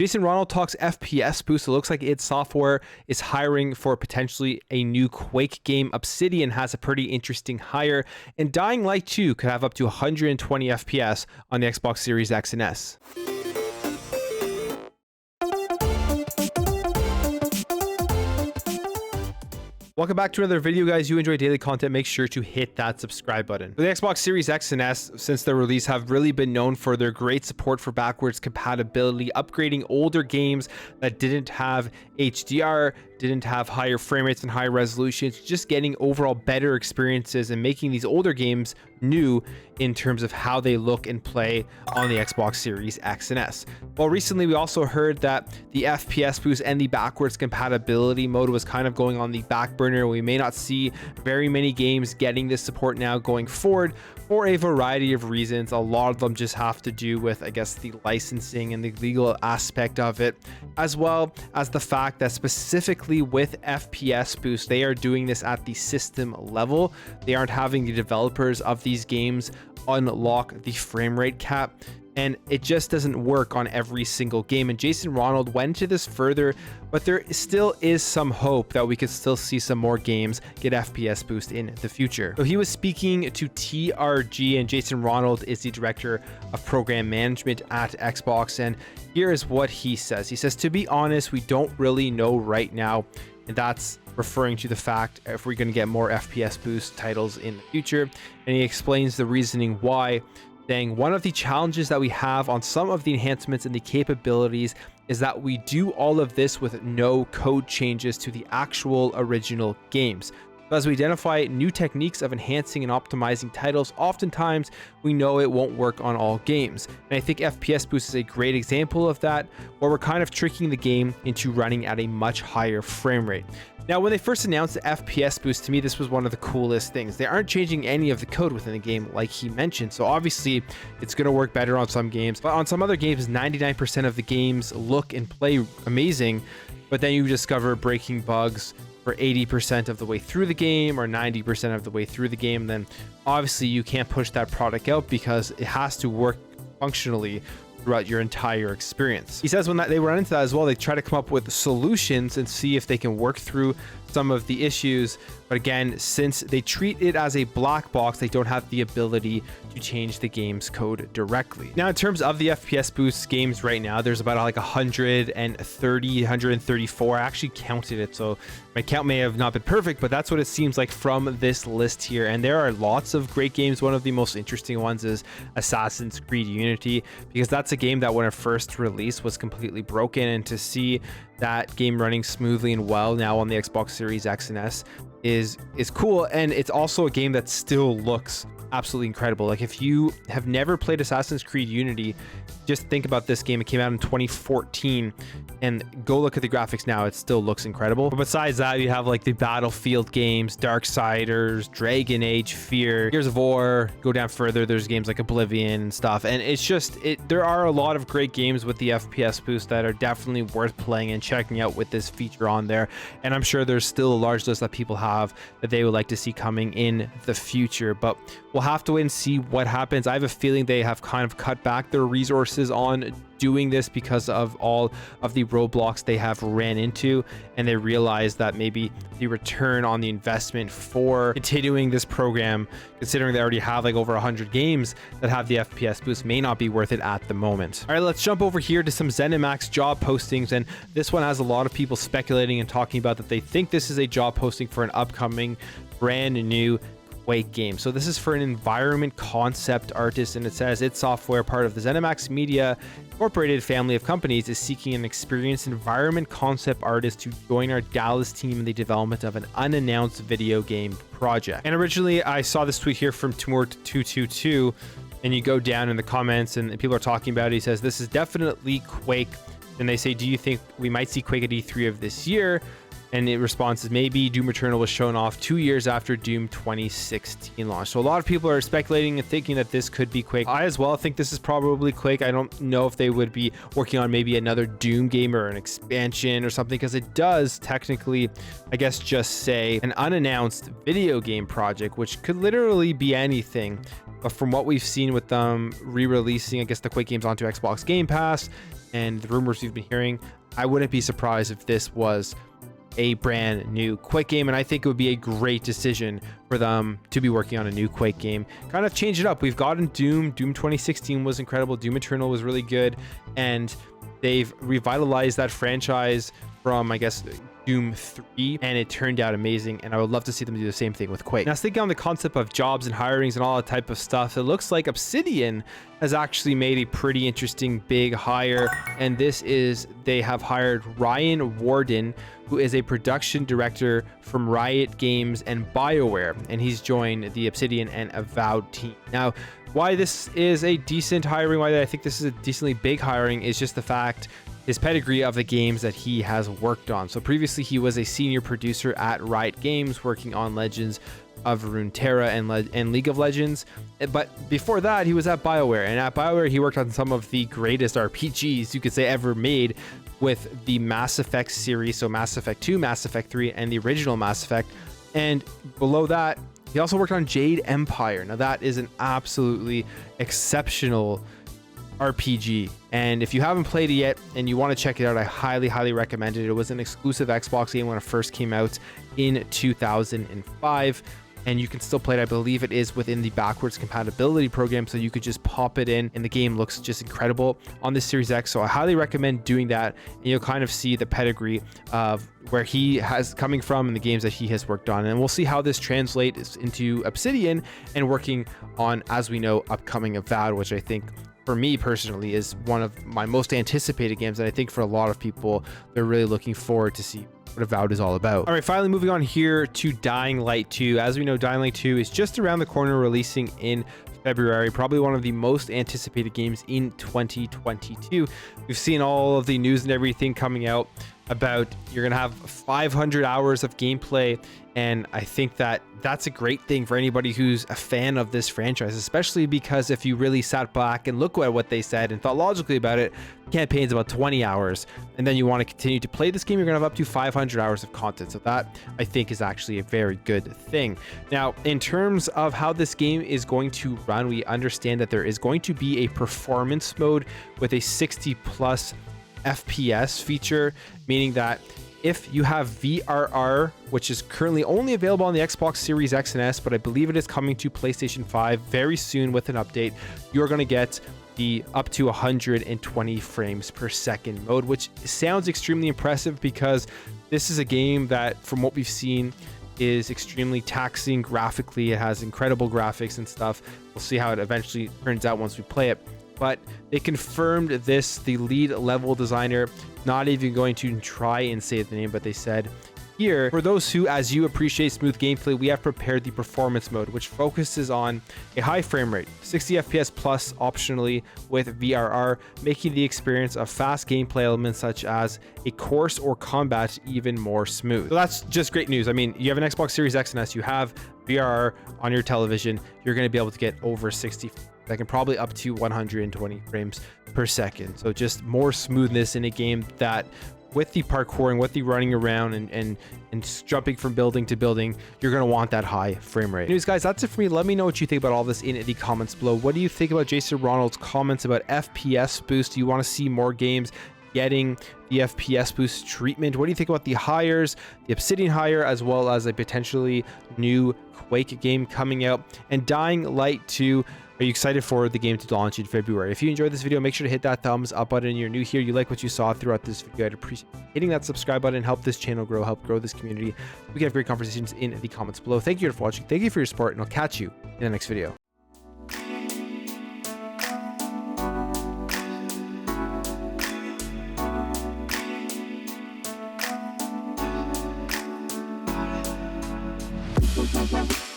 Jason Ronald talks FPS boost. It looks like id Software is hiring for potentially a new Quake game. Obsidian has a pretty interesting hire, and Dying Light 2 could have up to 120 FPS on the Xbox Series X and S. Welcome back to another video, guys. You enjoy daily content, make sure to hit that subscribe button. The Xbox Series X and S, since their release, have really been known for their great support for backwards compatibility, upgrading older games that didn't have HDR, didn't have higher frame rates and high resolutions, just getting overall better experiences and making these older games new in terms of how they look and play on the Xbox Series X and S. Well, recently we also heard that the FPS boost and the backwards compatibility mode was kind of going on the back burner. We may not see very many games getting this support now going forward for a variety of reasons. A lot of them just have to do with, I guess, the licensing and the legal aspect of it, as well as the fact that specifically with FPS boost, they are doing this at the system level. They aren't having the developers of these games unlock the frame rate cap, and it just doesn't work on every single game. And Jason Ronald went to this further, but there still is some hope that we could still see some more games get FPS boost in the future. So he was speaking to TRG, and Jason Ronald is the director of program management at Xbox, and here is what he says. He says, to be honest, we don't really know right now, and that's referring to the fact if we're going to get more FPS boost titles in the future. And he explains the reasoning why, saying one of the challenges that we have on some of the enhancements and the capabilities is that we do all of this with no code changes to the actual original games. So as we identify new techniques of enhancing and optimizing titles, oftentimes we know it won't work on all games. And I think FPS boost is a great example of that, where we're kind of tricking the game into running at a much higher frame rate. Now, when they first announced the FPS boost, to me, this was one of the coolest things. They aren't changing any of the code within the game, like he mentioned. So obviously, it's going to work better on some games. But on some other games, 99% of the games look and play amazing. But then you discover breaking bugs for 80% of the way through the game or 90% of the way through the game. Then obviously, you can't push that product out because it has to work functionally throughout your entire experience. He says when they run into that as well, they try to come up with solutions and see if they can work through some of the issues. But again, since they treat it as a black box, they don't have the ability to change the game's code directly. Now, in terms of the FPS boost games right now, there's about like 134. I actually counted it, so my count may have not been perfect, but that's what it seems like from this list here. And there are lots of great games. One of the most interesting ones is Assassin's Creed Unity, because that's a game that when it first released was completely broken, and to see that game running smoothly and well now on the Xbox Series X and S is cool. And it's also a game that still looks absolutely incredible. Like, if you have never played Assassin's Creed Unity, just think about this game. It came out in 2014, and go look at the graphics now. It still looks incredible. But besides that, you have like the Battlefield games, Darksiders, Dragon Age, Fear, Gears of War. Go down further, there's games like Oblivion and stuff. And it's just, there are a lot of great games with the FPS boost that are definitely worth playing and checking out with this feature on there. And I'm sure there's still a large list that people have that they would like to see coming in the future. But we'll have to wait and see what happens. I have a feeling they have kind of cut back their resources on doing this because of all of the roadblocks they have ran into, and they realize that maybe the return on the investment for continuing this program, considering they already have like over 100 games that have the FPS boost, may not be worth it at the moment. All right, let's jump over here to some ZeniMax job postings, and this one has a lot of people speculating and talking about that they think this is a job posting for an upcoming brand new Quake game. So this is for an environment concept artist, and it says id Software, part of the ZeniMax Media Incorporated family of companies, is seeking an experienced environment concept artist to join our Dallas team in the development of an unannounced video game project. And originally I saw this tweet here from Tumor222, and you go down in the comments and people are talking about it. He says this is definitely Quake, and they say, do you think we might see Quake at E3 of this year? And it responds, maybe Doom Eternal was shown off 2 years after Doom 2016 launch. So a lot of people are speculating and thinking that this could be Quake. I as well think this is probably Quake. I don't know if they would be working on maybe another Doom game or an expansion or something, because it does technically, I guess, just say an unannounced video game project, which could literally be anything. But from what we've seen with them re-releasing, I guess, the Quake games onto Xbox Game Pass, and the rumors we've been hearing, I wouldn't be surprised if this was a brand new Quake game, and I think it would be a great decision for them to be working on a new Quake game. Kind of change it up. We've gotten Doom 2016 was incredible, Doom Eternal was really good, and they've revitalized that franchise from, I guess, Doom 3, and it turned out amazing, and I would love to see them do the same thing with Quake. Now, thinking on the concept of jobs and hirings and all that type of stuff, it looks like Obsidian has actually made a pretty interesting big hire, and this is, they have hired Ryan Warden, who is a production director from Riot Games and BioWare, and he's joined the Obsidian and Avowed team. Now, why this is a decent hiring, why I think this is a decently big hiring, is just the fact, his pedigree of the games that he has worked on. So previously he was a senior producer at Riot Games, working on Legends of Runeterra and League of Legends. But before that, he was at BioWare, and at BioWare he worked on some of the greatest RPGs you could say ever made, with the Mass Effect series, so Mass Effect 2, Mass Effect 3, and the original Mass Effect. And below that, he also worked on Jade Empire. Now that is an absolutely exceptional RPG, and if you haven't played it yet and you want to check it out, I highly recommend it. It was an exclusive Xbox game when it first came out in 2005, and you can still play it. I believe it is within the backwards compatibility program, so you could just pop it in, and the game looks just incredible on the Series X. So I highly recommend doing that, and you'll kind of see the pedigree of where he has coming from and the games that he has worked on, and we'll see how this translates into Obsidian and working on, as we know, upcoming Avowed, which I think, for me personally, is one of my most anticipated games, and I think for a lot of people, they're really looking forward to see what Avowed is all about. All right, finally moving on here to Dying Light 2. As we know, Dying Light 2 is just around the corner, releasing in February, probably one of the most anticipated games in 2022. We've seen all of the news and everything coming out about you're gonna have 500 hours of gameplay, and I think that that's a great thing for anybody who's a fan of this franchise, especially because if you really sat back and look at what they said and thought logically about it, the campaign's about 20 hours, and then you want to continue to play this game, you're gonna have up to 500 hours of content. So that, I think, is actually a very good thing. Now, in terms of how this game is going to run, we understand that there is going to be a performance mode with a 60+ FPS feature, meaning that if you have VRR, which is currently only available on the Xbox Series X and S, but I believe it is coming to PlayStation 5 very soon with an update, you're going to get the up to 120 frames per second mode, which sounds extremely impressive because this is a game that, from what we've seen, is extremely taxing graphically. It has incredible graphics and stuff. We'll see how it eventually turns out once we play it. But they confirmed this, the lead level designer, not even going to try and say the name, but they said, here, for those who, as you, appreciate smooth gameplay, we have prepared the performance mode, which focuses on a high frame rate, 60 FPS plus optionally with VRR, making the experience of fast gameplay elements such as a course or combat even more smooth. So that's just great news. I mean, you have an Xbox Series X and S, you have VRR on your television, you're going to be able to get over 60 second, probably up to 120 frames per second. So just more smoothness in a game that, with the parkouring, with the running around and jumping from building to building, you're going to want that high frame rate. Anyways, guys, that's it for me. Let me know what you think about all this in the comments below. What do you think about Jason Ronald's comments about FPS boost? Do you want to see more games getting the FPS boost treatment? What do you think about the hires, the Obsidian hire, as well as a potentially new Quake game coming out, and Dying Light 2? Are you excited for the game to launch in February? If you enjoyed this video, make sure to hit that thumbs up button. You're new here, you like what you saw throughout this video, I'd appreciate hitting that subscribe button, help this channel grow, help grow this community. We can have great conversations in the comments below. Thank you for watching, thank you for your support, and I'll catch you in the next video. We'll be right back.